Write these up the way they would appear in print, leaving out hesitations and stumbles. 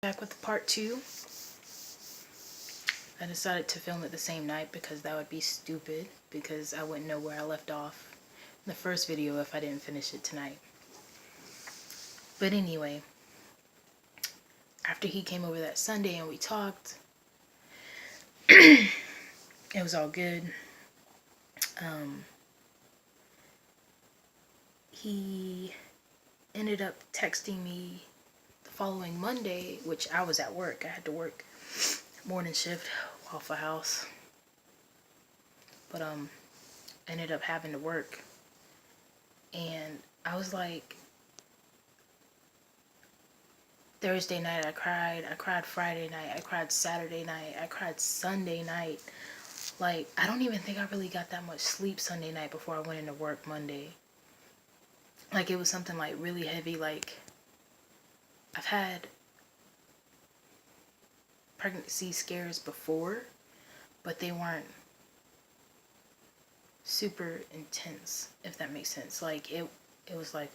Back with part 2. I decided to film it the same night because that would be stupid, because I wouldn't know where I left off in the first video if I didn't finish it tonight. But anyway, after he came over that Sunday and we talked, it was all good. He ended up texting me the following Monday, which I was at work. I had to work morning shift, Waffle House. But ended up having to work. And I was like, Thursday night I cried Friday night, I cried Saturday night, I cried Sunday night. Like, I don't even think I really got that much sleep Sunday night before I went into work Monday. Like, it was something like really heavy. Like, I've had pregnancy scares before, but they weren't super intense, if that makes sense. Like, it was like,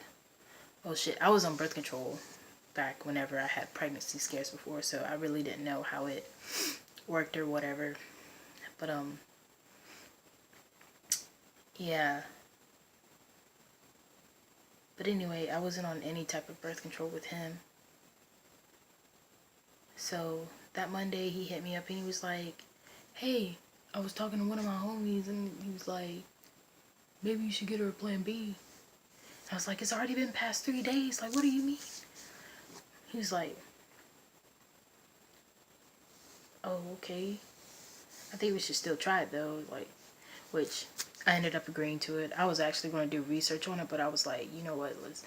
oh shit, I was on birth control back whenever I had pregnancy scares before, so I really didn't know how it worked or whatever. But yeah. But anyway, I wasn't on any type of birth control with him. So that Monday he hit me up and he was like, hey, I was talking to one of my homies and he was like, maybe you should get her a plan B. I was like, it's already been past 3 days. Like, what do you mean? He was like, oh, okay. I think we should still try it though. Like, which I ended up agreeing to it. I was actually going to do research on it, but I was like, you know what, let's,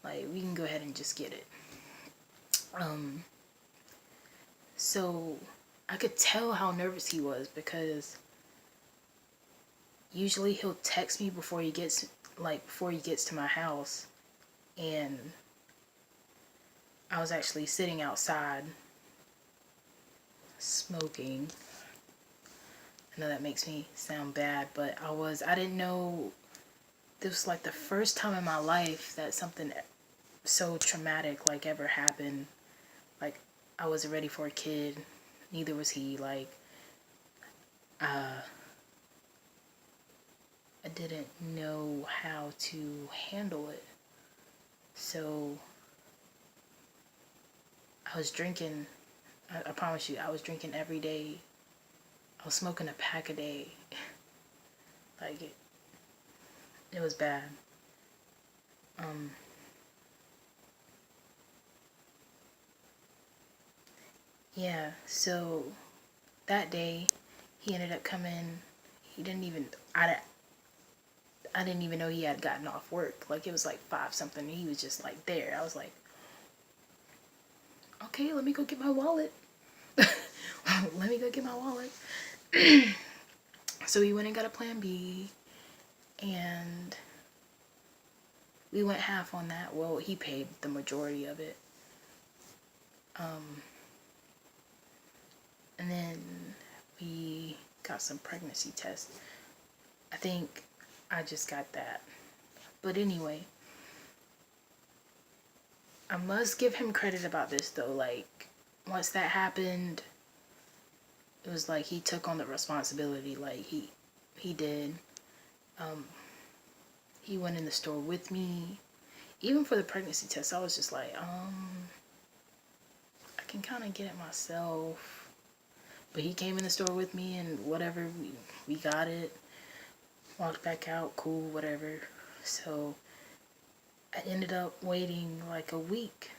like, we can go ahead and just get it. So I could tell how nervous he was, because usually he'll text me before he gets to my house, and I was actually sitting outside smoking. I know that makes me sound bad, but I didn't know, this was like the first time in my life that something so traumatic like ever happened. Like, I wasn't ready for a kid, neither was he. Like, I didn't know how to handle it. So I was drinking, I promise you, I was drinking every day. I was smoking a pack a day. Like, it was bad. Yeah, so that day he ended up coming. He didn't even, I didn't even know he had gotten off work. Like, it was like 5 something. He was just like there. I was like, okay, let me go get my wallet. Let me go get my wallet. So we went and got a plan B, and we went half on that. Well, he paid the majority of it. And then we got some pregnancy tests. I think I just got that. But anyway, I must give him credit about this though. Like, once that happened, it was like he took on the responsibility. Like, he did. He went in the store with me. Even for the pregnancy test, I was just like, I can kind of get it myself. But he came in the store with me, and whatever, we got it. Walked back out, cool, whatever. So I ended up waiting like a week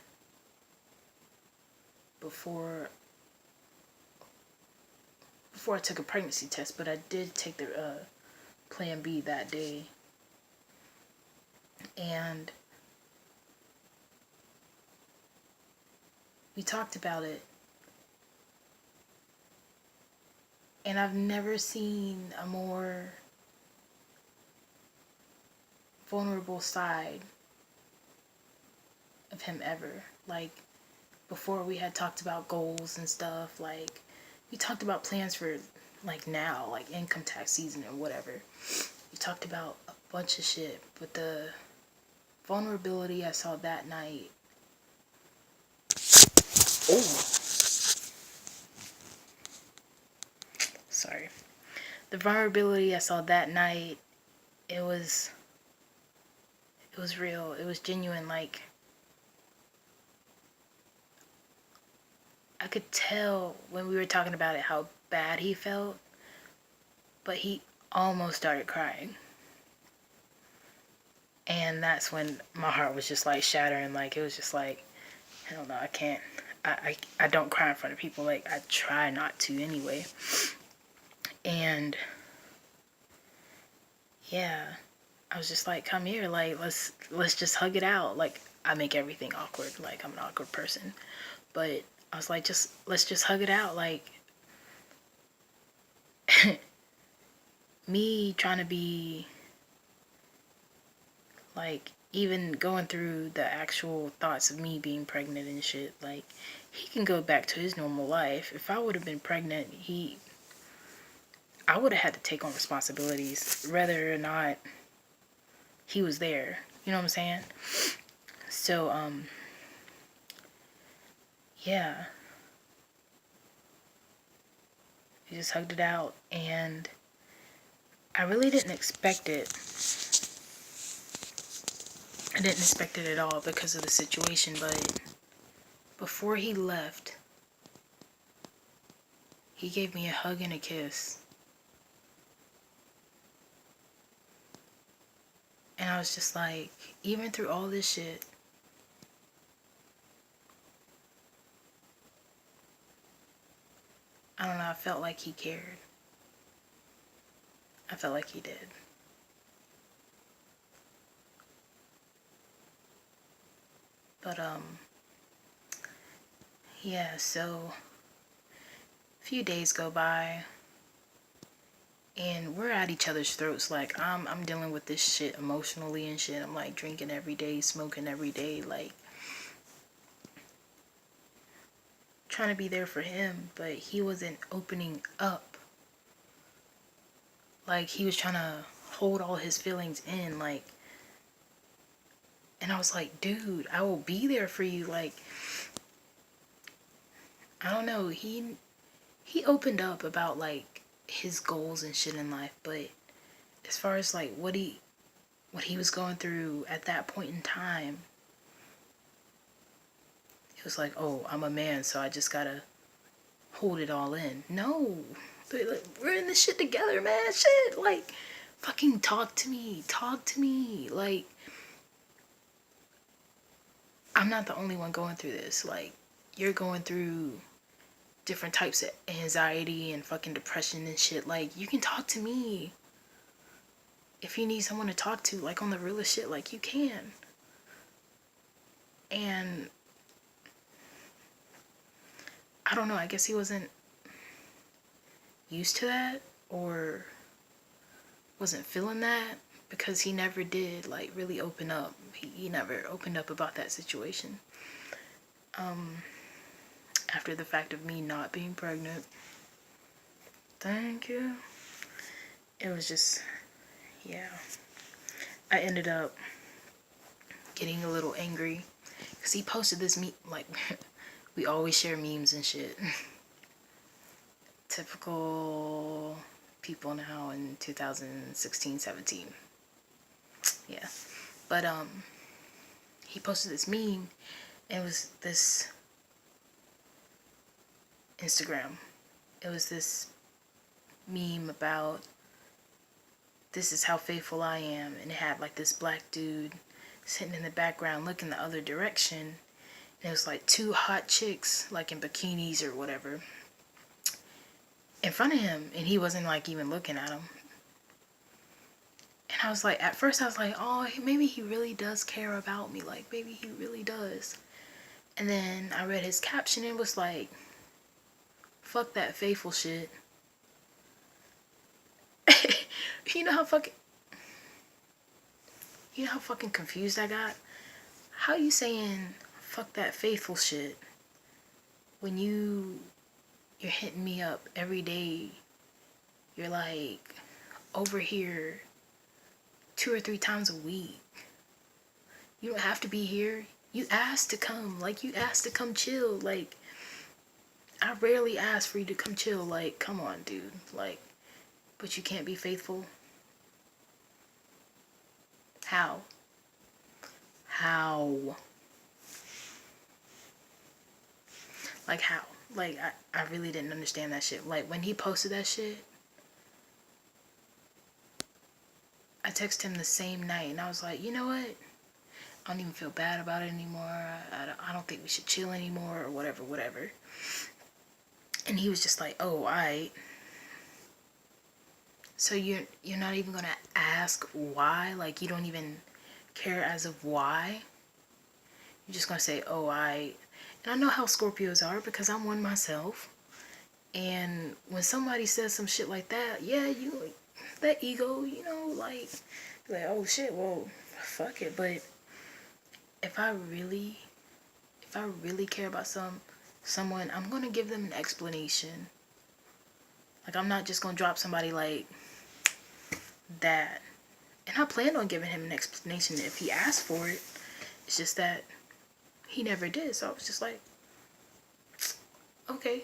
before I took a pregnancy test, but I did take the plan B that day. And we talked about it, and I've never seen a more vulnerable side of him ever. Like, before we had talked about goals and stuff. Like, we talked about plans for, like, now, like income tax season or whatever. We talked about a bunch of shit, but the vulnerability I saw that night Oh, sorry. The vulnerability I saw that night, it was real. It was genuine. Like, I could tell when we were talking about it how bad he felt, but he almost started crying. And that's when my heart was just like shattering. Like, it was just like, hell no, I can't. I don't cry in front of people. Like, I try not to anyway. And yeah, I was just like, come here, like, let's just hug it out. Like, I make everything awkward. Like, I'm an awkward person. But I was like, let's just hug it out. Like, me trying to be, like, even going through the actual thoughts of me being pregnant and shit, like, he can go back to his normal life. If I would have been pregnant, I would have had to take on responsibilities, whether or not he was there. You know what I'm saying? So, yeah. We just hugged it out, and I really didn't expect it. I didn't expect it at all because of the situation, but before he left, he gave me a hug and a kiss. And I was just like, even through all this shit, I don't know, I felt like he cared. I felt like he did. But, yeah, so a few days go by, and we're at each other's throats. Like, I'm dealing with this shit emotionally and shit. I'm like drinking every day, smoking every day, like trying to be there for him, but he wasn't opening up. Like, he was trying to hold all his feelings in, like, and I was like, dude, I will be there for you. Like, I don't know, he opened up about like his goals and shit in life, but as far as like what he was going through at that point in time, it was like, oh, I'm a man, so I just gotta hold it all in. No, like, we're in this shit together, man. Shit, like, fucking talk to me. Like, I'm not the only one going through this. Like, you're going through different types of anxiety and fucking depression and shit. Like, you can talk to me if you need someone to talk to, like, on the realest shit. Like, you can. And I don't know, I guess he wasn't used to that, or wasn't feeling that, because he never did like really open up. He never opened up about that situation. After the fact of me not being pregnant. Thank you. It was just, yeah. I ended up getting a little angry because he posted this meme, like, we always share memes and shit. Typical people now in 2016-17. Yeah. But he posted this meme, and it was this Instagram. It was this meme about, this is how faithful I am, and it had like this black dude sitting in the background looking the other direction, and it was like two hot chicks like in bikinis or whatever in front of him, and he wasn't like even looking at them. And I was like, at first I was like, oh, maybe he really does care about me, like maybe he really does. And then I read his caption, and it was like, fuck that faithful shit. you know how fucking you know how fucking confused I got? How you saying fuck that faithful shit when you're hitting me up every day? You're like over here 2 or 3 times a week. You don't have to be here. You asked to come. Like, you asked to come chill. Like, I rarely ask for you to come chill. Like, come on, dude. Like, but you can't be faithful? How? How? Like, how? Like, I really didn't understand that shit. Like, when he posted that shit, I texted him the same night, and I was like, you know what? I don't even feel bad about it anymore. I don't think we should chill anymore, or whatever, whatever. And he was just like, oh, alright. So you're not even gonna ask why? Like, you don't even care as of why? You're just gonna say, oh, I... And I know how Scorpios are, because I'm one myself. And when somebody says some shit like that, yeah, you... That ego, you know, like, oh shit, well, fuck it. But if I really care about someone, I'm gonna give them an explanation. Like, I'm not just gonna drop somebody like that. And I planned on giving him an explanation if he asked for it. It's just that he never did. So I was just like, okay.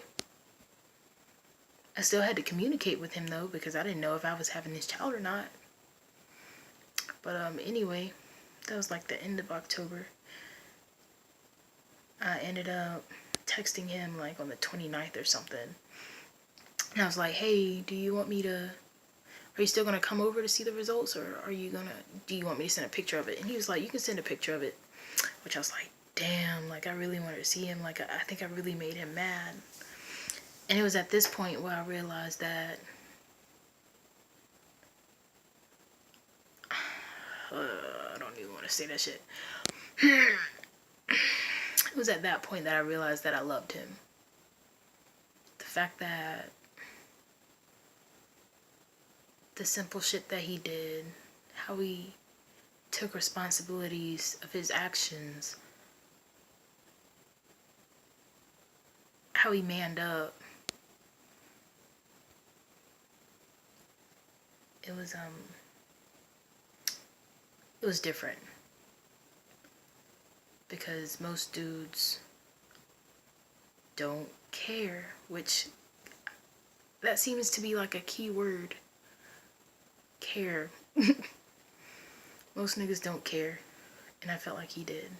I still had to communicate with him though, because I didn't know if I was having his child or not. But anyway, that was like the end of October. I ended up texting him like on the 29th or something. And I was like, hey, do you want me to... Are you still going to come over to see the results, or do you want me to send a picture of it? And he was like, you can send a picture of it. Which I was like, damn, like I really wanted to see him. Like I think I really made him mad. And it was at this point where I realized that I don't even want to say that shit. It was at that point that I realized that I loved him. The fact that the simple shit that he did, how he took responsibilities of his actions, how he manned up. It was different. Because most dudes don't care, which that seems to be like a key word. Care. Most niggas don't care, and I felt like he did.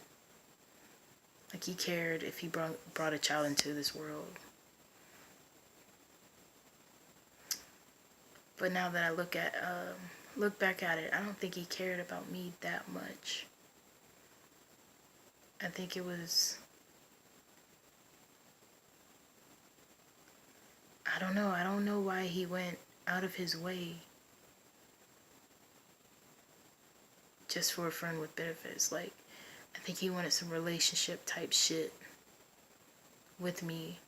Like he cared if he brought a child into this world. But now that I look back at it, I don't think he cared about me that much. I think it was... I don't know why he went out of his way just for a friend with benefits. Like, I think he wanted some relationship type shit with me.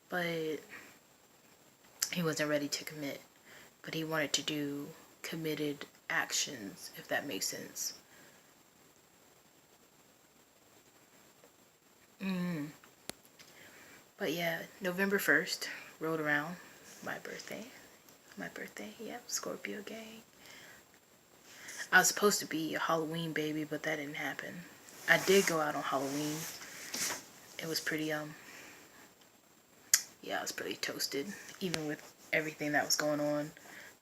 But he wasn't ready to commit. But he wanted to do committed actions, if that makes sense. But yeah, November 1st rolled around. My birthday, yep, Scorpio gang. I was supposed to be a Halloween baby, but that didn't happen. I did go out on Halloween. It was pretty, yeah, I was pretty toasted, even with everything that was going on.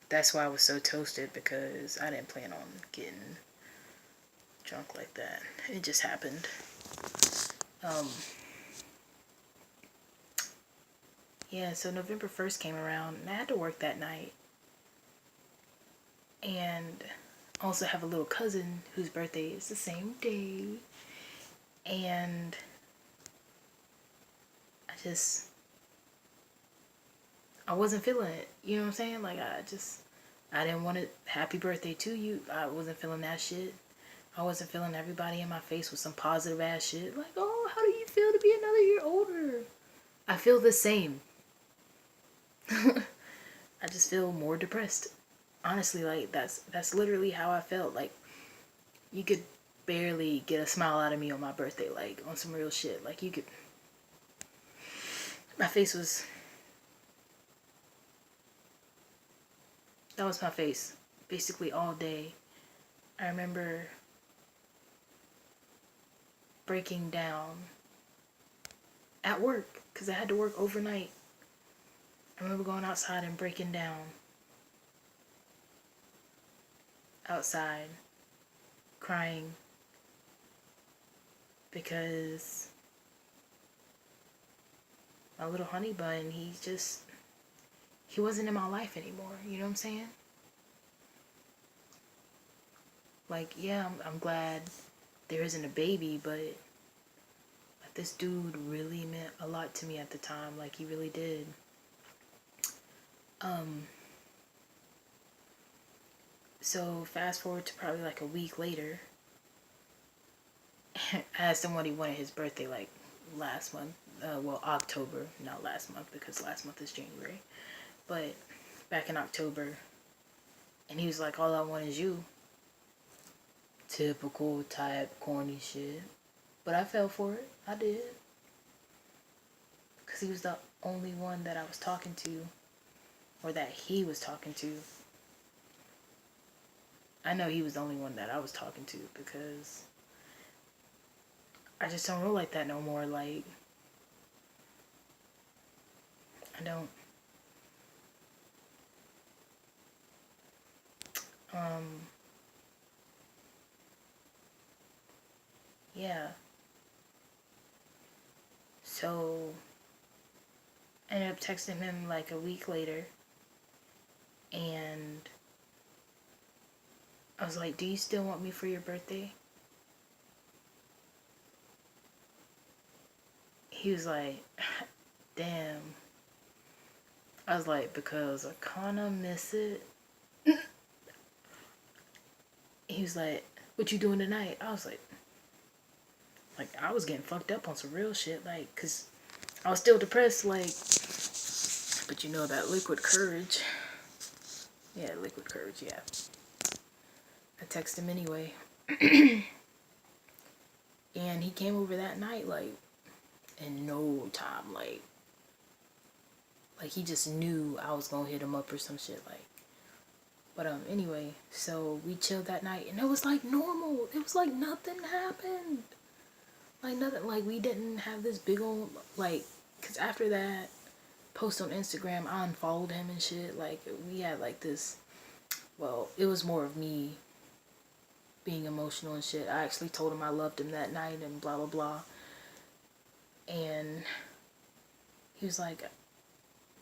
That's why I was so toasted, because I didn't plan on getting drunk like that. It just happened. Yeah, so November 1st came around, and I had to work that night. And also have a little cousin whose birthday is the same day. And I wasn't feeling it. You know what I'm saying? Like, I didn't want it. Happy birthday to you. I wasn't feeling that shit. I wasn't feeling everybody in my face with some positive ass shit. Like, oh, how do you feel to be another year older? I feel the same. I just feel more depressed. Honestly, like, that's literally how I felt. Like, you could barely get a smile out of me on my birthday, like, on some real shit. Like, you could... My face was... That was my face, basically all day. I remember breaking down at work because I had to work overnight. I remember going outside and breaking down outside, crying because my little honey bun, he wasn't in my life anymore. You know what I'm saying? Like, yeah, I'm glad there isn't a baby, but like, this dude really meant a lot to me at the time. Like, he really did. So fast forward to probably like a week later, I asked him what he wanted his birthday, like last month. Well, October, not last month because last month is January. But back in October, and he was like, all I want is you. Typical type corny shit. But I fell for it. I did. Because he was the only one that I was talking to, or that he was talking to. I know he was the only one that I was talking to because I just don't roll like that no more. Like, I don't. Yeah. So I ended up texting him like a week later, and I was like, do you still want me for your birthday? He was like, damn. I was like, because I kinda miss it. He was like, what you doing tonight? I was like I was getting fucked up on some real shit, like, cause I was still depressed, like, but you know that liquid courage. Yeah, liquid courage, yeah. I texted him anyway. And he came over that night, like, in no time, like he just knew I was gonna hit him up or some shit, like. But anyway, so we chilled that night, and it was like normal. It was like nothing happened. Like nothing. Like we didn't have this big old like. Cause after that post on Instagram, I unfollowed him and shit. Like we had like this. Well, it was more of me being emotional and shit. I actually told him I loved him that night and blah blah blah. And he was like,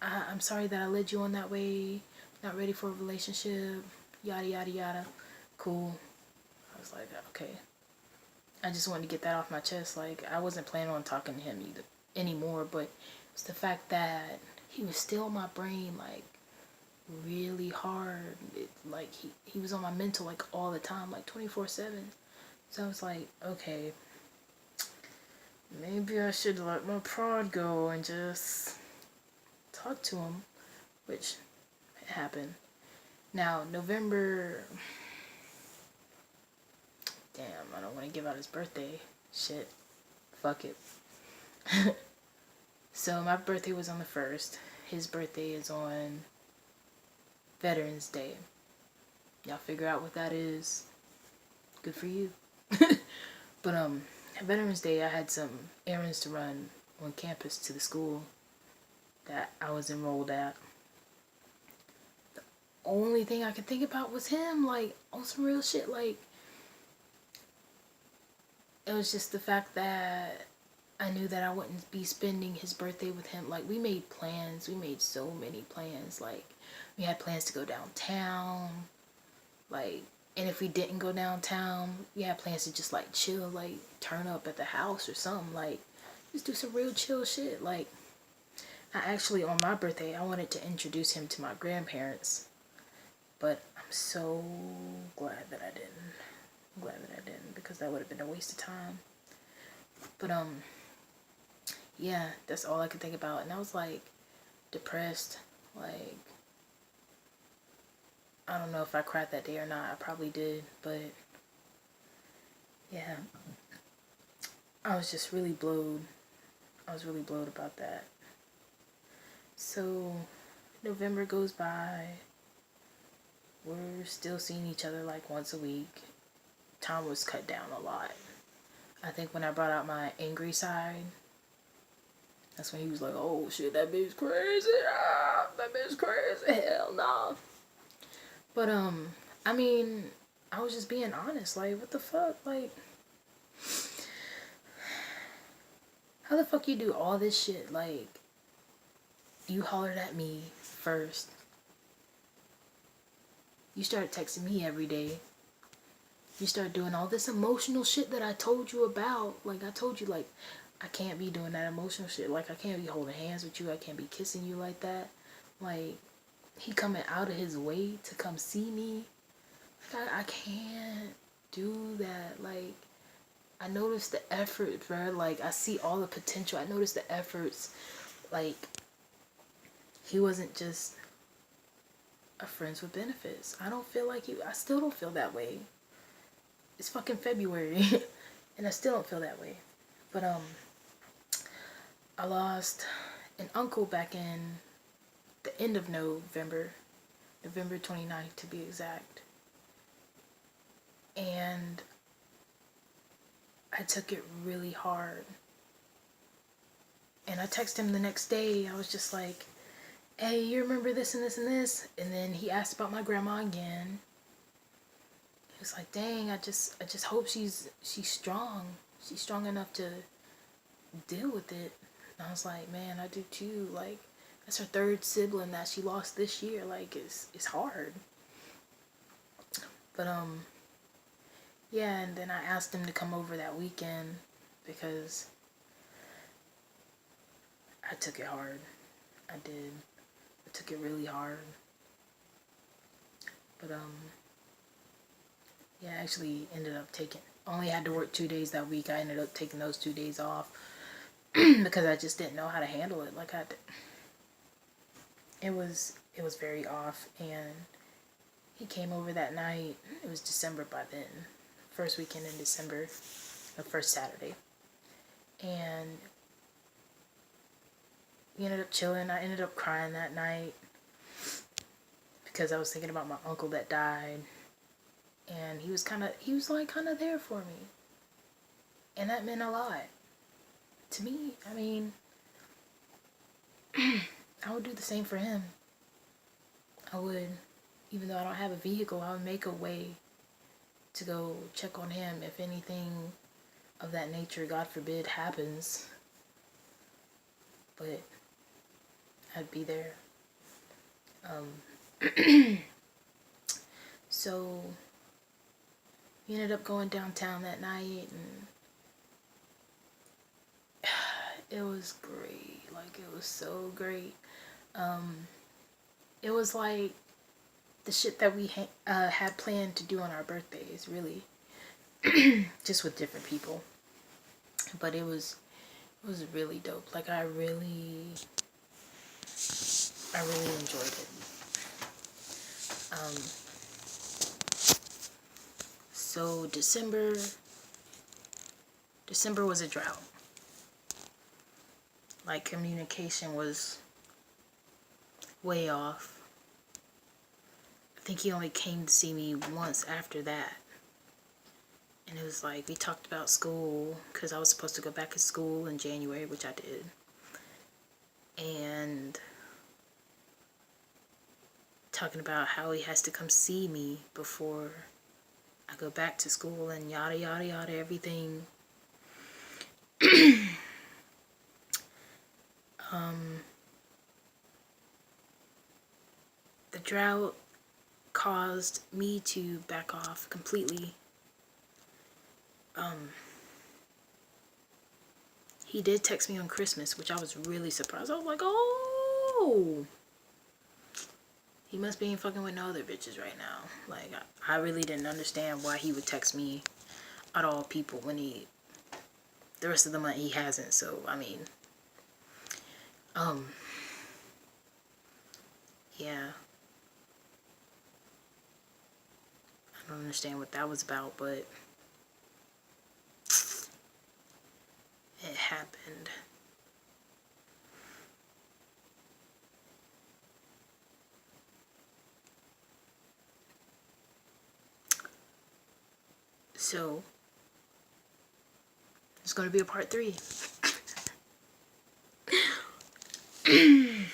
I'm sorry that I led you on that way. Not ready for a relationship. Yada yada yada. Cool. I was like, okay. I just wanted to get that off my chest. Like, I wasn't planning on talking to him either anymore, but it's the fact that he was still in my brain, like, really hard. Like, he was on my mental, like, all the time, like, 24/7. So I was like, okay, maybe I should let my pride go and just talk to him, which happened. Now, November... Damn, I don't want to give out his birthday. Shit. Fuck it. So my birthday was on the 1st. His birthday is on Veterans Day. Y'all figure out what that is. Good for you. But Veterans Day, I had some errands to run on campus to the school that I was enrolled at. The only thing I could think about was him, like, on some real shit. Like, it was just the fact that I knew that I wouldn't be spending his birthday with him. Like, we made plans. We made so many plans. Like, we had plans to go downtown. Like, and if we didn't go downtown, we had plans to just, like, chill. Like, turn up at the house or something. Like, just do some real chill shit. Like, I actually, on my birthday, I wanted to introduce him to my grandparents. But I'm so glad that I didn't. I'm glad that I didn't, because that would have been a waste of time. But, yeah, that's all I could think about. And I was, like, depressed. Like, I don't know if I cried that day or not. I probably did. But, yeah. I was just really blowed. I was really blowed about that. So, November goes by. We're still seeing each other, like, once a week. Time was cut down a lot. I think when I brought out my angry side, That's when he was like, oh shit, that bitch crazy. Ah, that bitch crazy. Hell no. But, I mean, I was just being honest. Like, what the fuck? Like, how the fuck you do all this shit? Like, you hollered at me first. You started texting me every day. You start doing all this emotional shit that I told you about. Like, I told you, like, I can't be doing that emotional shit. Like, I can't be holding hands with you. I can't be kissing you like that. Like, he coming out of his way to come see me. Like, I can't do that. Like, I noticed the effort, bro. Like, I see all the potential. I noticed the efforts. Like, he wasn't just a friends with benefits. I don't feel like I still don't feel that way. It's fucking February. And I still don't feel that way. But, I lost an uncle back in the end of November. November 29th to be exact. And I took it really hard. And I texted him the next day. I was just like, hey, you remember this and this and this? And then he asked about my grandma again. He was like, dang, I just hope she's strong. She's strong enough to deal with it. And I was like, man, I do too. Like, that's her third sibling that she lost this year. Like, it's hard. But, yeah, and then I asked him to come over that weekend because I took it hard. I did. I took it really hard. But, yeah, I actually ended up only had to work 2 days that week. I ended up taking those 2 days off because I just didn't know how to handle it. Like, it was very off, and he came over that night. It was December by then. First weekend in December. The first Saturday. And we ended up chilling. I ended up crying that night because I was thinking about my uncle that died. And he was kind of there for me. And that meant a lot. To me, I mean, I would do the same for him. I would. Even though I don't have a vehicle, I would make a way to go check on him if anything of that nature, God forbid, happens. But I'd be there. So we ended up going downtown that night, and it was great. Like, it was so great. It was like the shit that we had planned to do on our birthdays, really. Just with different people. But it was really dope. Like, I really enjoyed it. So December was a drought. Like, communication was way off. I think he only came to see me once after that. And it was like, we talked about school, because I was supposed to go back to school in January, which I did. And talking about how he has to come see me before I go back to school, and yada yada yada, everything. The drought caused me to back off completely. He did text me on Christmas, which I was really surprised. I was like, oh, he must be ain't fucking with no other bitches right now. Like, I really didn't understand why he would text me out of all people when the rest of the month he hasn't. So, I mean, yeah. I don't understand what that was about, but it happened. So, there's going to be a part 3. I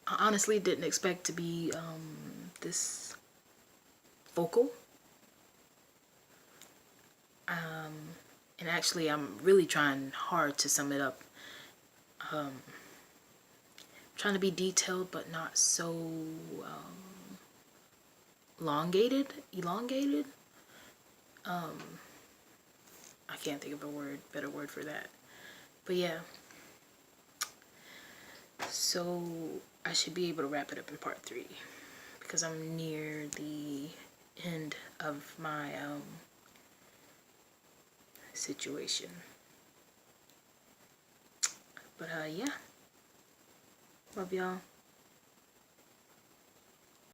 honestly didn't expect to be this vocal. And actually, I'm really trying hard to sum it up. Trying to be detailed, but not so elongated. I can't think of a better word for that. But yeah. So I should be able to wrap it up in part 3 because I'm near the end of my situation. But yeah. Love y'all.